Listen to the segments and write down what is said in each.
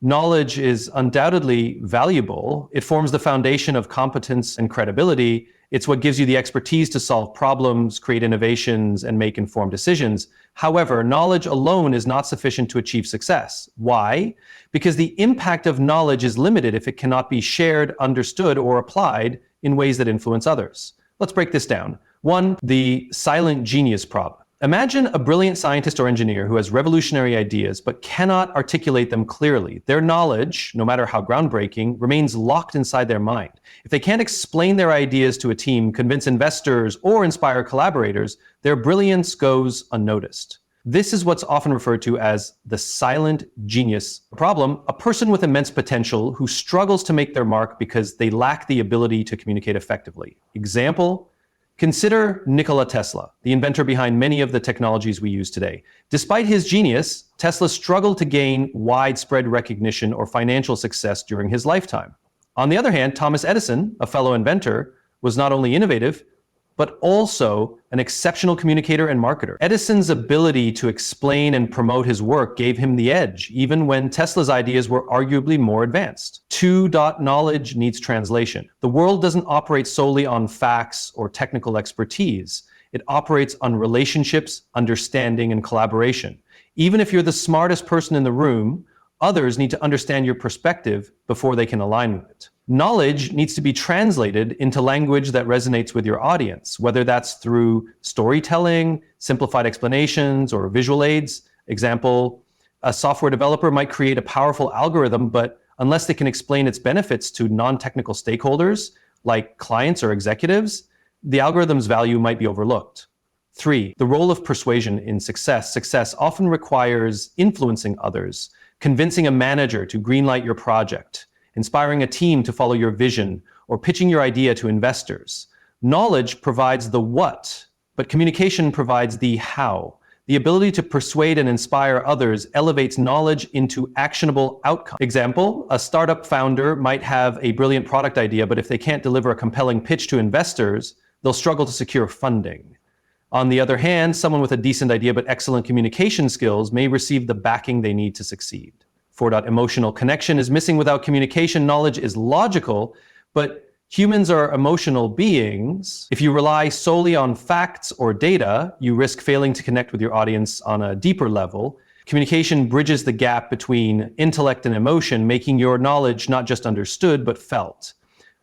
Knowledge is undoubtedly valuable. It forms the foundation of competence and credibility. It's what gives you the expertise to solve problems, create innovations, and make informed decisions. However, knowledge alone is not sufficient to achieve success. Why? Because the impact of knowledge is limited if it cannot be shared, understood, or applied in ways that influence others. Let's break this down. One, the silent genius problem. Imagine a brilliant scientist or engineer who has revolutionary ideas but cannot articulate them clearly. Their knowledge, no matter how groundbreaking, remains locked inside their mind. If they can't explain their ideas to a team, convince investors, or inspire collaborators, their brilliance goes unnoticed. This is what's often referred to as the silent genius problem, a person with immense potential who struggles to make their mark because they lack the ability to communicate effectively. Example: consider Nikola Tesla, the inventor behind many of the technologies we use today. Despite his genius, Tesla struggled to gain widespread recognition or financial success during his lifetime. On the other hand, Thomas Edison, a fellow inventor, was not only innovative, but also an exceptional communicator and marketer. Edison's ability to explain and promote his work gave him the edge, even when Tesla's ideas were arguably more advanced. Knowledge needs translation. The world doesn't operate solely on facts or technical expertise. It operates on relationships, understanding, and collaboration. Even if you're the smartest person in the room, others need to understand your perspective before they can align with it. Knowledge needs to be translated into language that resonates with your audience, whether that's through storytelling, simplified explanations, or visual aids. Example, a software developer might create a powerful algorithm, but unless they can explain its benefits to non-technical stakeholders, like clients or executives, the algorithm's value might be overlooked. 3, the role of persuasion in success. Success often requires influencing others, convincing a manager to greenlight your project, inspiring a team to follow your vision, or pitching your idea to investors. Knowledge provides the what, but communication provides the how. The ability to persuade and inspire others elevates knowledge into actionable outcomes. Example, a startup founder might have a brilliant product idea, but if they can't deliver a compelling pitch to investors, they'll struggle to secure funding. On the other hand, someone with a decent idea but excellent communication skills may receive the backing they need to succeed. 4. Emotional connection is missing without communication. Knowledge is logical, but humans are emotional beings. If you rely solely on facts or data, you risk failing to connect with your audience on a deeper level. Communication bridges the gap between intellect and emotion, making your knowledge not just understood, but felt.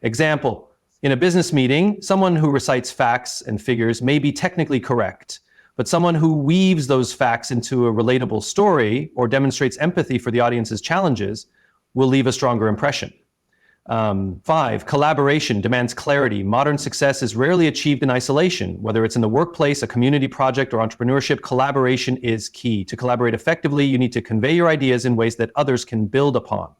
Example, in a business meeting, someone who recites facts and figures may be technically correct, but someone who weaves those facts into a relatable story or demonstrates empathy for the audience's challenges will leave a stronger impression. 5, collaboration demands clarity. Modern success is rarely achieved in isolation. Whether it's in the workplace, a community project, or entrepreneurship, collaboration is key. To collaborate effectively, you need to convey your ideas in ways that others can build upon.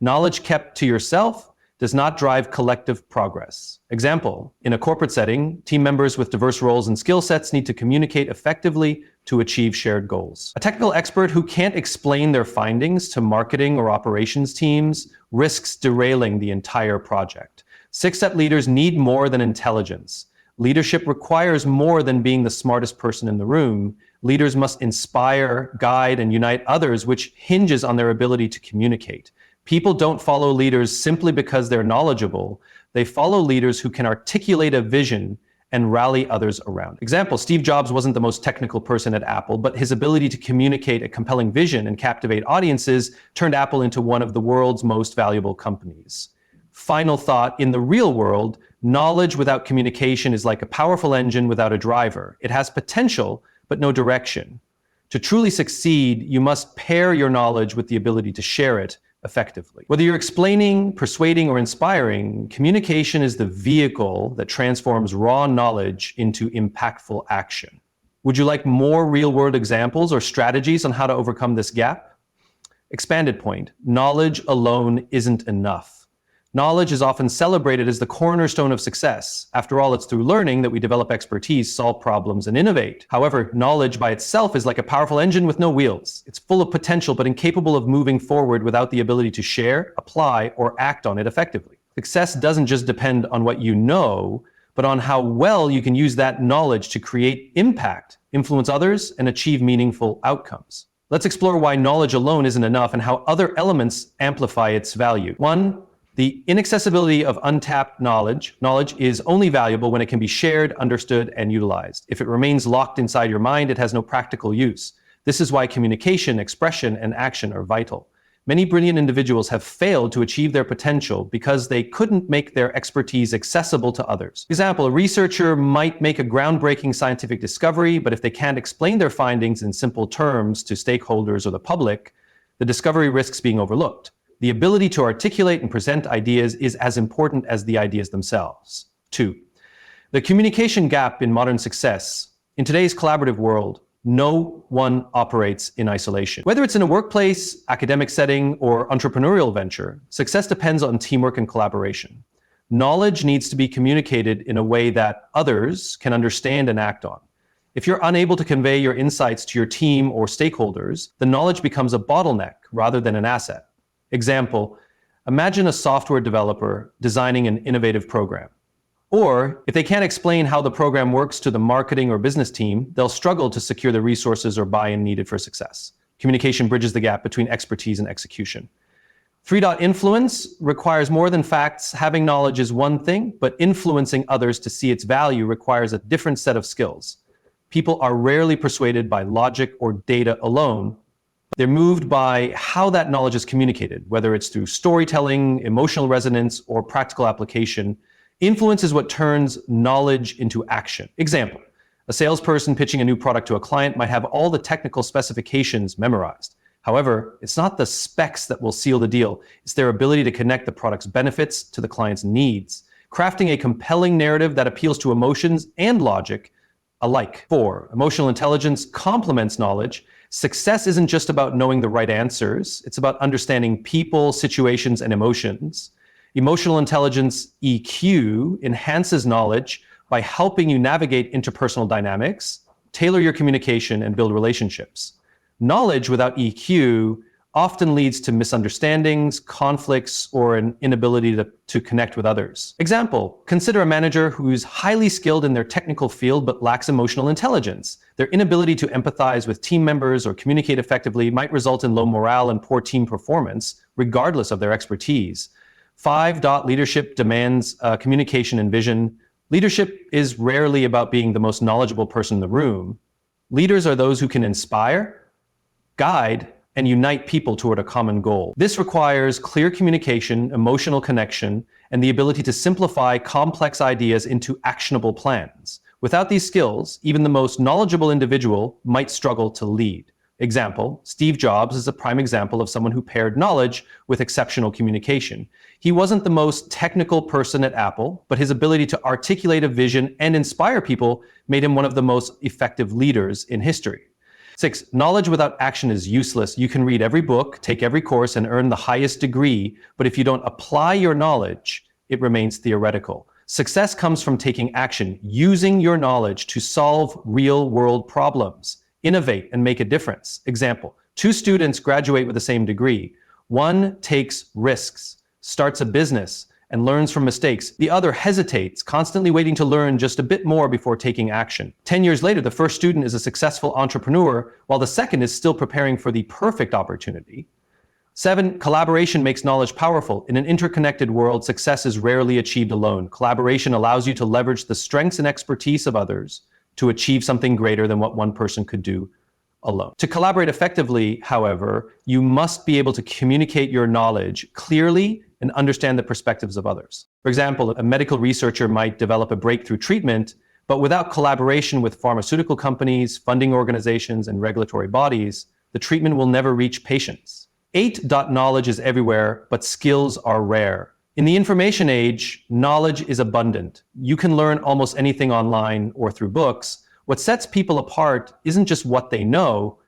Knowledge kept to yourself does not drive collective progress. Example, in a corporate setting, team members with diverse roles and skill sets need to communicate effectively to achieve shared goals. A technical expert who can't explain their findings to marketing or operations teams risks derailing the entire project. 6-step leaders need more than intelligence. Leadership requires more than being the smartest person in the room. Leaders must inspire, guide, and unite others, which hinges on their ability to communicate. People don't follow leaders simply because they're knowledgeable. They follow leaders who can articulate a vision and rally others around. Example, Steve Jobs wasn't the most technical person at Apple, but his ability to communicate a compelling vision and captivate audiences turned Apple into one of the world's most valuable companies. Final thought, in the real world, knowledge without communication is like a powerful engine without a driver. It has potential, but no direction. To truly succeed, you must pair your knowledge with the ability to share it effectively. Whether you're explaining, persuading, or inspiring, communication is the vehicle that transforms raw knowledge into impactful action. Would you like more real-world examples or strategies on how to overcome this gap? Expanded point, knowledge alone isn't enough. Knowledge is often celebrated as the cornerstone of success. After all, it's through learning that we develop expertise, solve problems, and innovate. However, knowledge by itself is like a powerful engine with no wheels. It's full of potential, but incapable of moving forward without the ability to share, apply, or act on it effectively. Success doesn't just depend on what you know, but on how well you can use that knowledge to create impact, influence others, and achieve meaningful outcomes. Let's explore why knowledge alone isn't enough and how other elements amplify its value. 1. The inaccessibility of untapped knowledge. Knowledge is only valuable when it can be shared, understood, and utilized. If it remains locked inside your mind, it has no practical use. This is why communication, expression, and action are vital. Many brilliant individuals have failed to achieve their potential because they couldn't make their expertise accessible to others. For example, a researcher might make a groundbreaking scientific discovery, but if they can't explain their findings in simple terms to stakeholders or the public, the discovery risks being overlooked. The ability to articulate and present ideas is as important as the ideas themselves. 2. The communication gap in modern success. In today's collaborative world, no one operates in isolation. Whether it's in a workplace, academic setting, or entrepreneurial venture, success depends on teamwork and collaboration. Knowledge needs to be communicated in a way that others can understand and act on. If you're unable to convey your insights to your team or stakeholders, the knowledge becomes a bottleneck rather than an asset. Example, imagine a software developer designing an innovative program. Or if they can't explain how the program works to the marketing or business team, they'll struggle to secure the resources or buy-in needed for success. Communication bridges the gap between expertise and execution. 3. Influence requires more than facts. Having knowledge is one thing, but influencing others to see its value requires a different set of skills. People are rarely persuaded by logic or data alone. They're moved by how that knowledge is communicated, whether it's through storytelling, emotional resonance, or practical application. Influence is what turns knowledge into action. Example, a salesperson pitching a new product to a client might have all the technical specifications memorized. However, it's not the specs that will seal the deal. It's their ability to connect the product's benefits to the client's needs, crafting a compelling narrative that appeals to emotions and logic alike. 4. Emotional intelligence complements knowledge. Success isn't just about knowing the right answers. It's about understanding people, situations, and emotions. Emotional intelligence, EQ, enhances knowledge by helping you navigate interpersonal dynamics, tailor your communication, and build relationships. Knowledge without EQ often leads to misunderstandings, conflicts, or an inability to connect with others. Example, consider a manager who's highly skilled in their technical field but lacks emotional intelligence. Their inability to empathize with team members or communicate effectively might result in low morale and poor team performance, regardless of their expertise. 5. Leadership demands communication and vision. Leadership is rarely about being the most knowledgeable person in the room. Leaders are those who can inspire, guide, and unite people toward a common goal. This requires clear communication, emotional connection, and the ability to simplify complex ideas into actionable plans. Without these skills, even the most knowledgeable individual might struggle to lead. Example, Steve Jobs is a prime example of someone who paired knowledge with exceptional communication. He wasn't the most technical person at Apple, but his ability to articulate a vision and inspire people made him one of the most effective leaders in history. 6. Knowledge without action is useless. You can read every book, take every course, and earn the highest degree, but if you don't apply your knowledge, it remains theoretical. Success comes from taking action, using your knowledge to solve real-world problems, innovate, and make a difference. Example, 2 students graduate with the same degree. One takes risks, starts a business, and learns from mistakes. The other hesitates, constantly waiting to learn just a bit more before taking action. 10 years later, the first student is a successful entrepreneur, while the second is still preparing for the perfect opportunity. 7. Collaboration makes knowledge powerful. In an interconnected world, success is rarely achieved alone. Collaboration allows you to leverage the strengths and expertise of others to achieve something greater than what one person could do alone. To collaborate effectively, however, you must be able to communicate your knowledge clearly and understand the perspectives of others. For example, a medical researcher might develop a breakthrough treatment, but without collaboration with pharmaceutical companies, funding organizations, and regulatory bodies, the treatment will never reach patients. 8. Knowledge is everywhere, but skills are rare. In the information age, knowledge is abundant. You can learn almost anything online or through books. What sets people apart isn't just what they know,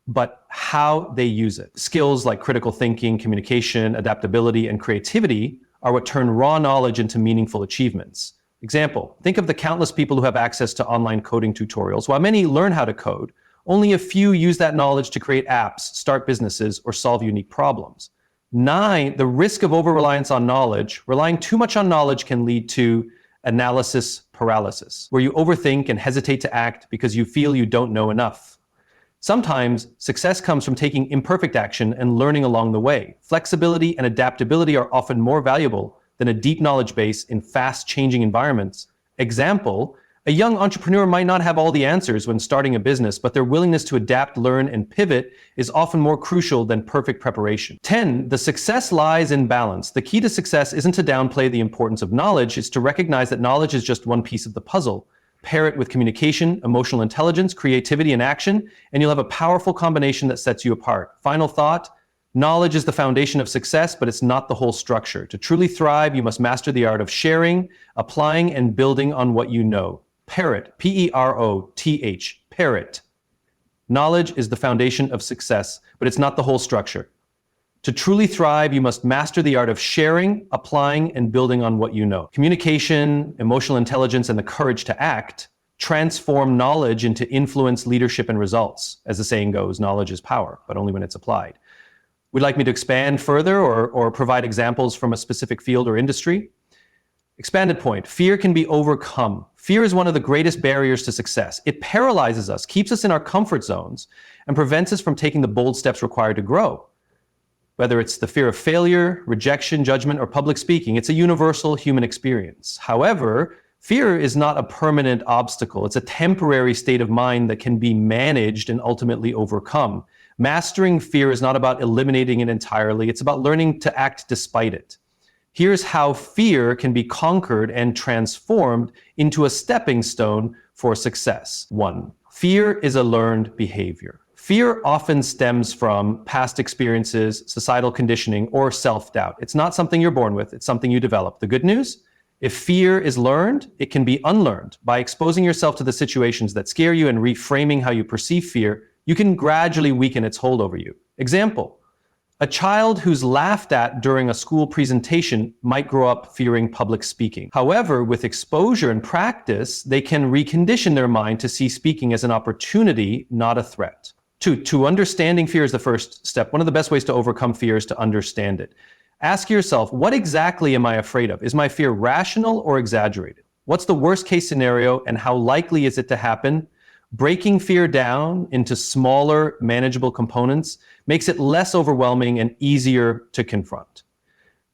but how they use it. Skills like critical thinking, communication, adaptability, and creativity are what turn raw knowledge into meaningful achievements. Example, think of the countless people who have access to online coding tutorials. While many learn how to code, only a few use that knowledge to create apps, start businesses, or solve unique problems. 9, the risk of over-reliance on knowledge. Relying too much on knowledge can lead to analysis paralysis, where you overthink and hesitate to act because you feel you don't know enough. Sometimes success comes from taking imperfect action and learning along the way. Flexibility and adaptability are often more valuable than a deep knowledge base in fast-changing environments. Example, a young entrepreneur might not have all the answers when starting a business, but their willingness to adapt, learn, and pivot is often more crucial than perfect preparation. 10, the success lies in balance. The key to success isn't to downplay the importance of knowledge, it's to recognize that knowledge is just one piece of the puzzle. Pair it with communication, emotional intelligence, creativity, and action, and you'll have a powerful combination that sets you apart. Final thought, knowledge is the foundation of success, but it's not the whole structure. To truly thrive, you must master the art of sharing, applying, and building on what you know. Parrot, P-E-R-O-T-H, parrot. Knowledge is the foundation of success, but it's not the whole structure. To truly thrive, you must master the art of sharing, applying, and building on what you know. Communication, emotional intelligence, and the courage to act transform knowledge into influence, leadership, and results. As the saying goes, knowledge is power, but only when it's applied. Would like me to expand further or provide examples from a specific field or industry? Expanded point, fear can be overcome. Fear is one of the greatest barriers to success. It paralyzes us, keeps us in our comfort zones, and prevents us from taking the bold steps required to grow. Whether it's the fear of failure, rejection, judgment, or public speaking, it's a universal human experience. However, fear is not a permanent obstacle. It's a temporary state of mind that can be managed and ultimately overcome. Mastering fear is not about eliminating it entirely. It's about learning to act despite it. Here's how fear can be conquered and transformed into a stepping stone for success. 1. Fear is a learned behavior. Fear often stems from past experiences, societal conditioning, or self-doubt. It's not something you're born with, it's something you develop. The good news? If fear is learned, it can be unlearned. By exposing yourself to the situations that scare you and reframing how you perceive fear, you can gradually weaken its hold over you. Example, a child who's laughed at during a school presentation might grow up fearing public speaking. However, with exposure and practice, they can recondition their mind to see speaking as an opportunity, not a threat. 2, understanding fear is the first step. One of the best ways to overcome fear is to understand it. Ask yourself, what exactly am I afraid of? Is my fear rational or exaggerated? What's the worst case scenario and how likely is it to happen? Breaking fear down into smaller, manageable components makes it less overwhelming and easier to confront.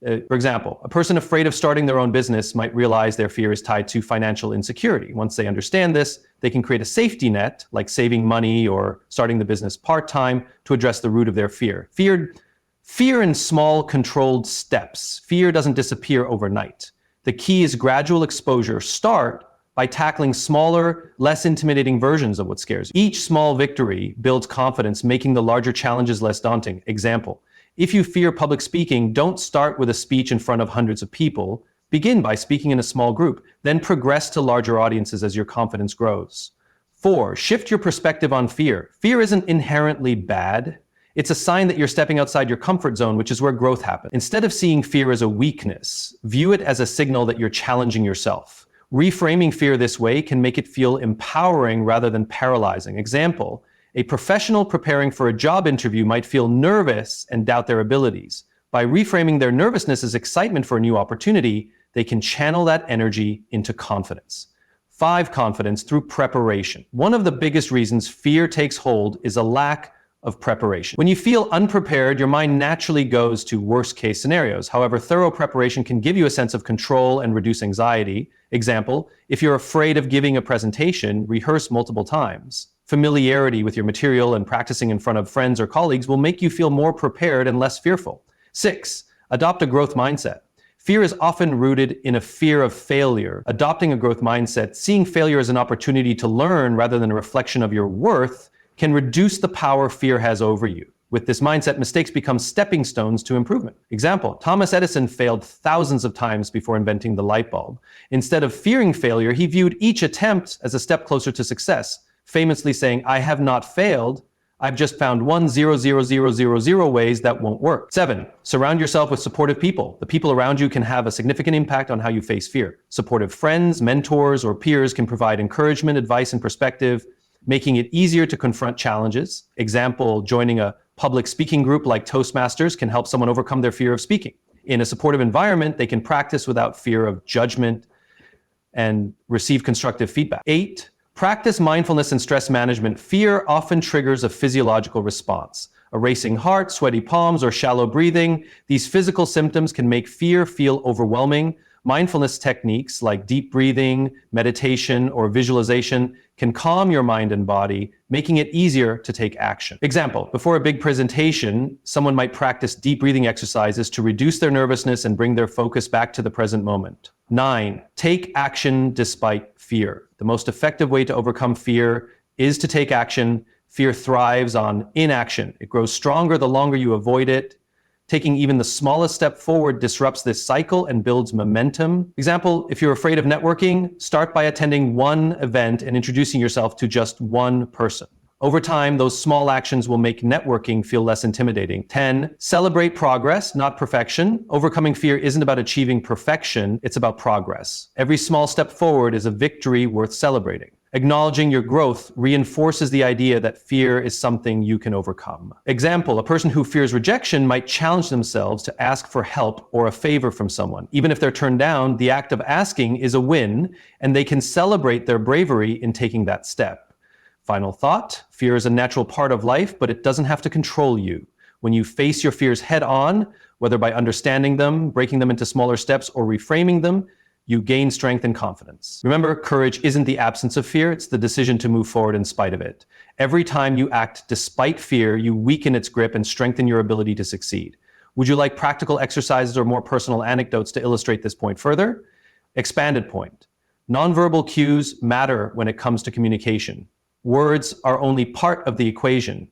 For example, a person afraid of starting their own business might realize their fear is tied to financial insecurity. Once they understand this, they can create a safety net, like saving money or starting the business part-time, to address the root of their fear. Fear in small, controlled steps. Fear doesn't disappear overnight. The key is gradual exposure. Start by tackling smaller, less intimidating versions of what scares you. Each small victory builds confidence, making the larger challenges less daunting. Example, if you fear public speaking, don't start with a speech in front of hundreds of people. Begin by speaking in a small group, then progress to larger audiences as your confidence grows. 4, shift your perspective on fear. Fear isn't inherently bad. It's a sign that you're stepping outside your comfort zone, which is where growth happens. Instead of seeing fear as a weakness, view it as a signal that you're challenging yourself. Reframing fear this way can make it feel empowering rather than paralyzing. Example, a professional preparing for a job interview might feel nervous and doubt their abilities. By reframing their nervousness as excitement for a new opportunity, they can channel that energy into confidence. 5, confidence through preparation. One of the biggest reasons fear takes hold is a lack of preparation. When you feel unprepared, your mind naturally goes to worst-case scenarios. However, thorough preparation can give you a sense of control and reduce anxiety. Example, if you're afraid of giving a presentation, rehearse multiple times. Familiarity with your material and practicing in front of friends or colleagues will make you feel more prepared and less fearful. 6, adopt a growth mindset. Fear is often rooted in a fear of failure. Adopting a growth mindset, seeing failure as an opportunity to learn rather than a reflection of your worth, can reduce the power fear has over you. With this mindset, mistakes become stepping stones to improvement. Example, Thomas Edison failed thousands of times before inventing the light bulb. Instead of fearing failure, he viewed each attempt as a step closer to success, famously saying, "I have not failed. I've just found 1,000,000 ways that won't work." 7, surround yourself with supportive people. The people around you can have a significant impact on how you face fear. Supportive friends, mentors, or peers can provide encouragement, advice, and perspective, making it easier to confront challenges. Example, joining a public speaking group like Toastmasters can help someone overcome their fear of speaking. In a supportive environment, they can practice without fear of judgment and receive constructive feedback. 8, Practice mindfulness and stress management. Fear often triggers a physiological response. A racing heart, sweaty palms, or shallow breathing. These physical symptoms can make fear feel overwhelming. Mindfulness techniques like deep breathing, meditation, or visualization can calm your mind and body, making it easier to take action. Example, before a big presentation, someone might practice deep breathing exercises to reduce their nervousness and bring their focus back to the present moment. 9, take action despite fear. The most effective way to overcome fear is to take action. Fear thrives on inaction. It grows stronger the longer you avoid it. Taking even the smallest step forward disrupts this cycle and builds momentum. Example, if you're afraid of networking, start by attending one event and introducing yourself to just one person. Over time, those small actions will make networking feel less intimidating. 10, celebrate progress, not perfection. Overcoming fear isn't about achieving perfection, it's about progress. Every small step forward is a victory worth celebrating. Acknowledging your growth reinforces the idea that fear is something you can overcome. Example, a person who fears rejection might challenge themselves to ask for help or a favor from someone. Even if they're turned down, the act of asking is a win, and they can celebrate their bravery in taking that step. Final thought, fear is a natural part of life, but it doesn't have to control you. When you face your fears head on, whether by understanding them, breaking them into smaller steps, or reframing them, you gain strength and confidence. Remember, courage isn't the absence of fear, it's the decision to move forward in spite of it. Every time you act despite fear, you weaken its grip and strengthen your ability to succeed. Would you like practical exercises or more personal anecdotes to illustrate this point further? Expanded point. Nonverbal cues matter when it comes to communication. Words are only part of the equation.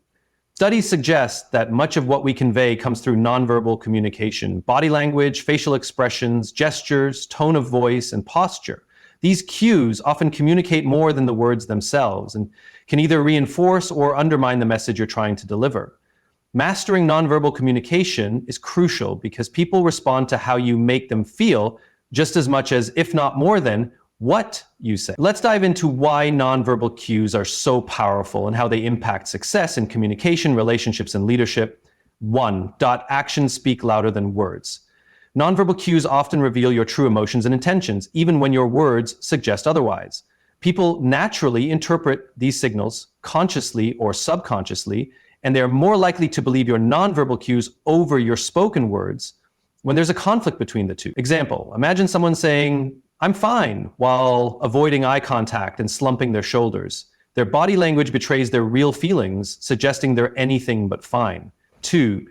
Studies suggest that much of what we convey comes through nonverbal communication, body language, facial expressions, gestures, tone of voice, and posture. These cues often communicate more than the words themselves and can either reinforce or undermine the message you're trying to deliver. Mastering nonverbal communication is crucial because people respond to how you make them feel just as much as, if not more than, what you say. Let's dive into why nonverbal cues are so powerful and how they impact success in communication, relationships, and leadership. 1. Actions speak louder than words. Nonverbal cues often reveal your true emotions and intentions, even when your words suggest otherwise. People naturally interpret these signals consciously or subconsciously, and they are more likely to believe your nonverbal cues over your spoken words when there's a conflict between the two. Example, imagine someone saying, "I'm fine," while avoiding eye contact and slumping their shoulders. Their body language betrays their real feelings, suggesting they're anything but fine. 2.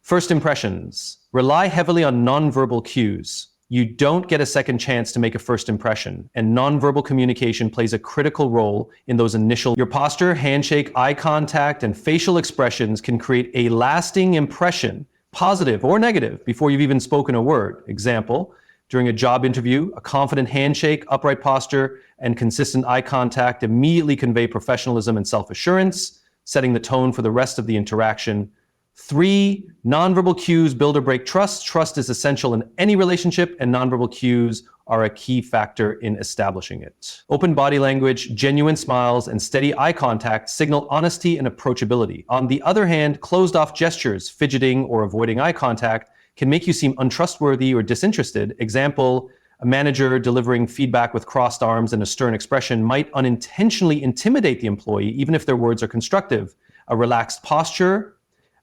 First impressions. Rely heavily on nonverbal cues. You don't get a second chance to make a first impression, and nonverbal communication plays a critical role in those initial. Your posture, handshake, eye contact, and facial expressions can create a lasting impression, positive or negative, before you've even spoken a word. Example, during a job interview, a confident handshake, upright posture, and consistent eye contact immediately convey professionalism and self-assurance, setting the tone for the rest of the interaction. 3, nonverbal cues build or break trust. Trust is essential in any relationship, and nonverbal cues are a key factor in establishing it. Open body language, genuine smiles, and steady eye contact signal honesty and approachability. On the other hand, closed-off gestures, fidgeting, or avoiding eye contact can make you seem untrustworthy or disinterested. Example, a manager delivering feedback with crossed arms and a stern expression might unintentionally intimidate the employee, even if their words are constructive. A relaxed posture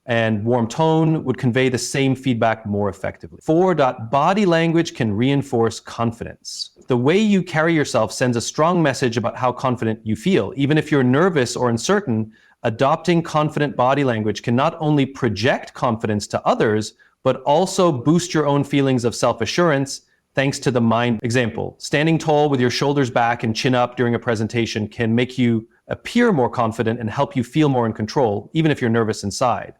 and warm tone would convey the same feedback more effectively. 4. Body language can reinforce confidence. The way you carry yourself sends a strong message about how confident you feel. Even if you're nervous or uncertain, adopting confident body language can not only project confidence to others, but also boost your own feelings of self-assurance thanks to the mind. Example, standing tall with your shoulders back and chin up during a presentation can make you appear more confident and help you feel more in control, even if you're nervous inside.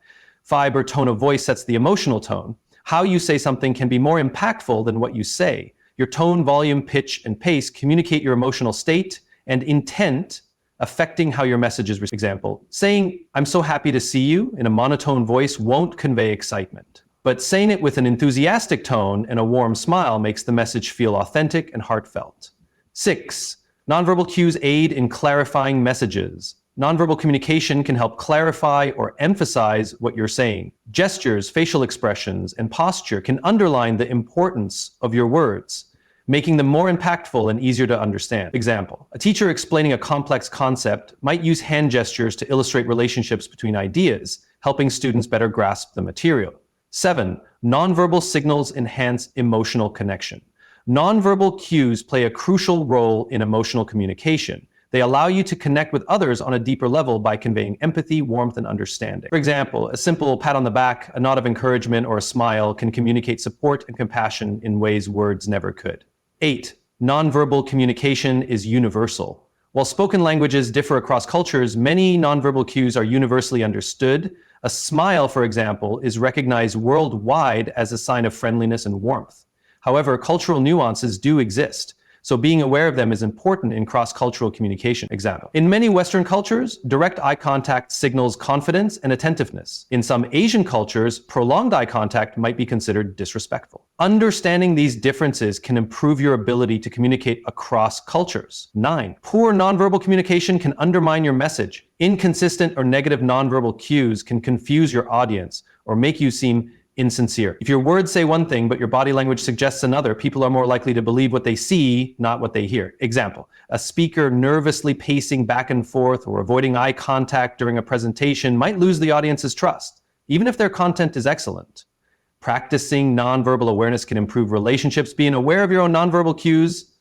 5. Tone of voice sets the emotional tone. How you say something can be more impactful than what you say. Your tone, volume, pitch, and pace communicate your emotional state and intent, affecting how your message is received. Example, saying, "I'm so happy to see you" in a monotone voice won't convey excitement. But saying it with an enthusiastic tone and a warm smile makes the message feel authentic and heartfelt. 6. Nonverbal cues aid in clarifying messages. Nonverbal communication can help clarify or emphasize what you're saying. Gestures, facial expressions, and posture can underline the importance of your words. making them more impactful and easier to understand. Example, a teacher explaining a complex concept might use hand gestures to illustrate relationships between ideas, helping students better grasp the material. 7. Nonverbal signals enhance emotional connection. Nonverbal cues play a crucial role in emotional communication. They allow you to connect with others on a deeper level by conveying empathy, warmth, and understanding. For example, a simple pat on the back, a nod of encouragement, or a smile can communicate support and compassion in ways words never could. 8. Nonverbal communication is universal. While spoken languages differ across cultures, many nonverbal cues are universally understood. A smile, for example, is recognized worldwide as a sign of friendliness and warmth. However, cultural nuances do exist, so being aware of them is important in cross-cultural communication. Example, in many Western cultures, direct eye contact signals confidence and attentiveness. In some Asian cultures, prolonged eye contact might be considered disrespectful. Understanding these differences can improve your ability to communicate across cultures. 9. Poor nonverbal communication can undermine your message. Inconsistent or negative nonverbal cues can confuse your audience or make you seem insincere. If your words say one thing, but your body language suggests another, people are more likely to believe what they see, not what they hear. Example, a speaker nervously pacing back and forth or avoiding eye contact during a presentation might lose the audience's trust, even if their content is excellent. Practicing nonverbal awareness can improve relationships. Being aware of your own nonverbal cues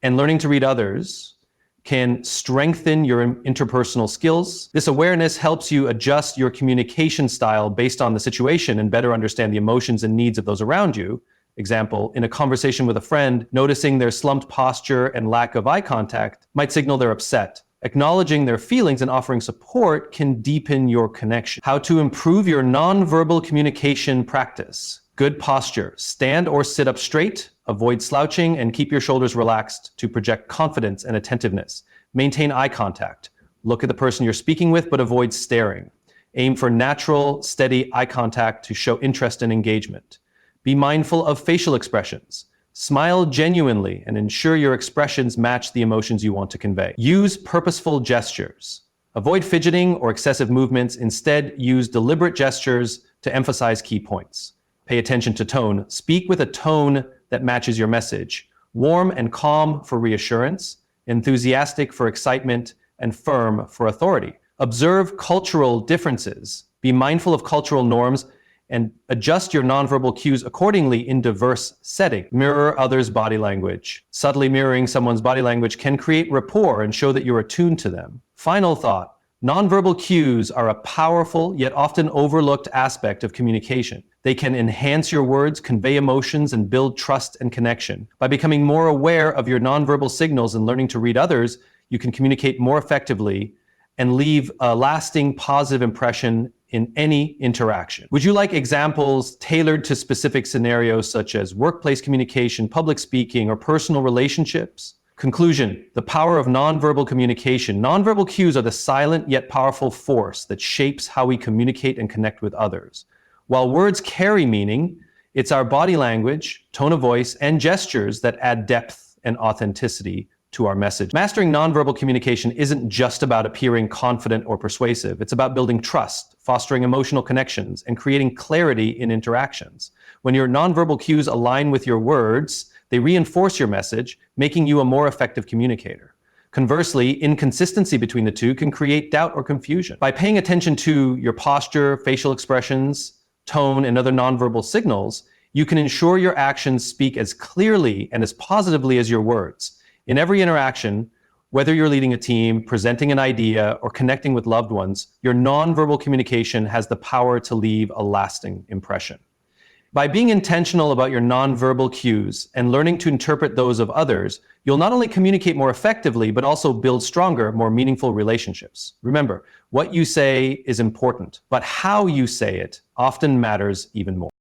and learning to read others can strengthen your interpersonal skills. This awareness helps you adjust your communication style based on the situation and better understand the emotions and needs of those around you. Example, in a conversation with a friend, noticing their slumped posture and lack of eye contact might signal they're upset. Acknowledging their feelings and offering support can deepen your connection. How to improve your nonverbal communication practice. Good posture. Stand or sit up straight. Avoid slouching and keep your shoulders relaxed to project confidence and attentiveness. Maintain eye contact. Look at the person you're speaking with, but avoid staring. Aim for natural, steady eye contact to show interest and engagement. Be mindful of facial expressions. Smile genuinely and ensure your expressions match the emotions you want to convey. Use purposeful gestures. Avoid fidgeting or excessive movements. Instead, use deliberate gestures to emphasize key points. Pay attention to tone. Speak with a tone that matches your message. Warm and calm for reassurance, enthusiastic for excitement, and firm for authority. Observe cultural differences. Be mindful of cultural norms and adjust your nonverbal cues accordingly in diverse settings. Mirror others' body language. Subtly mirroring someone's body language can create rapport and show that you're attuned to them. Final thought. Nonverbal cues are a powerful yet often overlooked aspect of communication. They can enhance your words, convey emotions, and build trust and connection. By becoming more aware of your nonverbal signals and learning to read others, you can communicate more effectively and leave a lasting positive impression in any interaction. Would you like examples tailored to specific scenarios such as workplace communication, public speaking, or personal relationships? Conclusion, the power of nonverbal communication. Nonverbal cues are the silent yet powerful force that shapes how we communicate and connect with others. While words carry meaning, it's our body language, tone of voice, and gestures that add depth and authenticity to our message. Mastering nonverbal communication isn't just about appearing confident or persuasive. It's about building trust, fostering emotional connections, and creating clarity in interactions. When your nonverbal cues align with your words, they reinforce your message, making you a more effective communicator. Conversely, inconsistency between the two can create doubt or confusion. By paying attention to your posture, facial expressions, tone, and other nonverbal signals, you can ensure your actions speak as clearly and as positively as your words. In every interaction, whether you're leading a team, presenting an idea, or connecting with loved ones, your nonverbal communication has the power to leave a lasting impression. By being intentional about your nonverbal cues and learning to interpret those of others, you'll not only communicate more effectively, but also build stronger, more meaningful relationships. Remember, what you say is important, but how you say it often matters even more.